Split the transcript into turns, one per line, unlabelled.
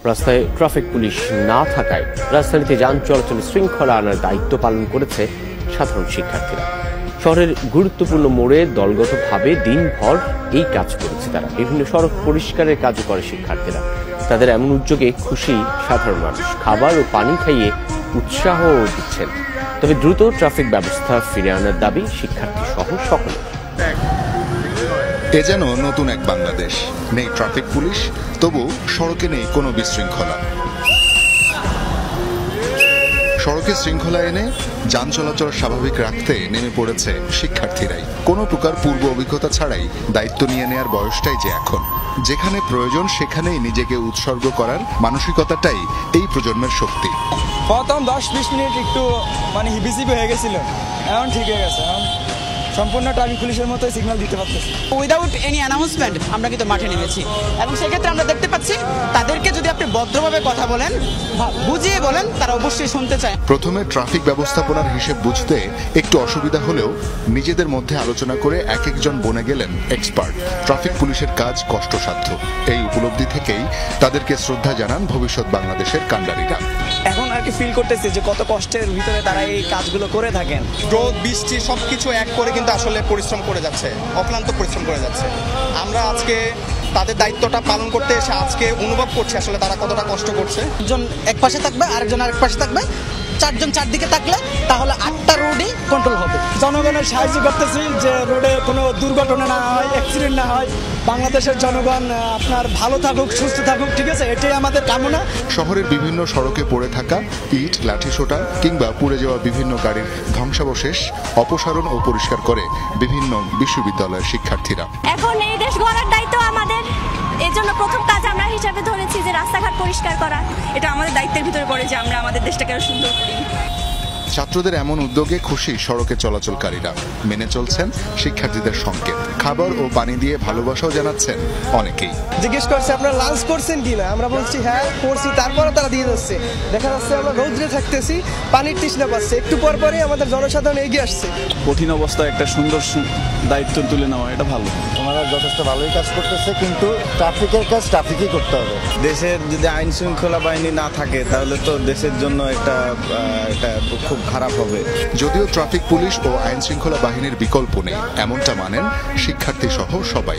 রাস্তায় traffic police না থাকায় রাজধানীতে যান চলাচল শৃঙ্খলা আনার দায়িত্ব পালন করেছে সাধারণ শিক্ষার্থীরা। শহরের গুরুত্বপূর্ণ মোড়ে দলগতভাবে দিনভর এই কাজ করেছে তারা। বিভিন্ন সড়ক পরিষ্কারের কাজও করে শিক্ষার্থীরা। তাদের এমন উদ্যোগে খুশি সাধারণ মানুষ। খাবার ও পানি খাইয়ে উৎসাহ দিচ্ছেন। তবে দ্রুত ট্রাফিক ব্যবস্থা ফিরে আনার দাবি শিক্ষার্থী সহ সকলের।
এ যেন নতুন এক বাংলাদেশ। নেই ট্রাফিক পুলিশ, তবু সড়কে নেই কোনো বিশৃঙ্খলা। সড়কে শৃঙ্খলা এনে যান চলাচল স্বাভাবিক রাখতে নেমে পড়েছে শিক্ষার্থীরাই। কোনো প্রকার পূর্ব অভিজ্ঞতা ছাড়াই দায়িত্ব নিয়ে নেয়ার বয়সটাই যে এখন। যেখানে প্রয়োজন সেখানেই নিজেকে উৎসর্গ করার মানসিকতাটাই এই প্রজন্মের শক্তি।
প্রথম 10-20 মিনিট একটু হিবিজিবি হয়ে গেছিল, এখন ঠিক হয়ে গেছে। সম্পূর্ণ ট্রাফিক পুলিশের মতো সিগন্যাল দিতে পারতেছে।
উইদাউট এনি অ্যানাউন্সমেন্ট আমরা কিন্তু মাঠে নেমেছি এবং সেক্ষেত্রে আমরা দেখতে পাচ্ছি তাদেরকে যদি আপনি ভদ্রভাবে কথা বলেন, বুঝিয়ে বলেন, তারা অবশ্যই শুনতে চায়।
প্রথমে ট্রাফিক ব্যবস্থাপনার হিসেব বুঝতে একটু অসুবিধা হলেও নিজেদের মধ্যে আলোচনা করে এক একজন বনে গেলেন এক্সপার্ট। ট্রাফিক পুলিশের কাজ কষ্টসাধ্য, এই উপলব্ধি থেকেই তাদেরকে শ্রদ্ধা জানান ভবিষ্যৎ বাংলাদেশের কাণ্ডারীরা।
এখন আর কি ফিল করতেছি যে কত কষ্টের ভিতরে তারা এই কাজগুলো করে থাকেন।
রোদ বৃষ্টি সবকিছু এক করে কিন্তু আসলে পরিশ্রম করে যাচ্ছে, অক্লান্ত পরিশ্রম করে যাচ্ছে। আমরা আজকে তাদের দায়িত্বটা পালন করতে এসে আজকে অনুভব করছি আসলে তারা কতটা কষ্ট করছে।
একজন এক পাশে থাকবে, আরেকজন আরেক পাশে থাকবে, চারজন চারদিকে থাকলে তাহলে 8টা রোডই কন্ট্রোল হবে।
জনগণের সাহায্য করতেছি যে রোডে কোনো দুর্ঘটনা না হয়, অ্যাক্সিডেন্ট না হয়, বাংলাদেশের জনগণ আপনার ভালো থাকুক, সুস্থ থাকুক, ঠিক আছে, এটাই আমাদের কামনা।
শহরের বিভিন্ন সড়কে পড়ে থাকা ইট, লাঠিসোঁটা কিংবা পুড়ে যাওয়া বিভিন্ন গাড়ির ধ্বংসাবশেষ অপসারণ ও পরিষ্কার করে বিভিন্ন বিশ্ববিদ্যালয়ের শিক্ষার্থীরা।
এখন এই দেশ গড়ার দায়িত্ব আমাদের। এর জন্য প্রথম কাজ আমরা হিসাবে ধরেছি যে রাস্তাঘাট পরিষ্কার করা। এটা আমাদের দায়িত্বের ভিতরে পড়ে যে আমরা আমাদের দেশটাকে আরো সুন্দর করি।
ছাত্রদের এমন উদ্যোগে খুশি সড়কে চলাচলকারীরা। মেনে চলছেন শিক্ষার্থীদের সংকেত। খাবার ও পানি দিয়ে ভালোবাসাও জানাচ্ছেন অনেকেই।
জিজ্ঞেস করছে আপনারা লাঞ্চ করছেন কিনা, আমরা বলছি হ্যাঁ করছি, তারপরে তারা দিয়ে যাচ্ছে। দেখা যাচ্ছে আমরা রৌদ্রে থাকতেছি, পানির তৃষ্ণা পাচ্ছে, একটু পর পরই আমাদের জনসাধারণ এগিয়ে আসছে।
কঠিন অবস্থায় একটা সুন্দর দায়িত্ব তুলে নেওয়া, এটা ভালো।
ওনারা যথেষ্ট ভালোই কাজ করতেছে, কিন্তু ট্রাফিকের কাজ ট্রাফিকই করতে হবে।
দেশের যদি আইন শৃঙ্খলা বাহিনী না থাকে তাহলে তো দেশের জন্য এটা খুব খারাপ হবে।
যদিও ট্রাফিক পুলিশ ও আইন শৃঙ্খলা বাহিনীর বিকল্প নেই, এমনটা মানেন শিক্ষার্থী সহ সবাই।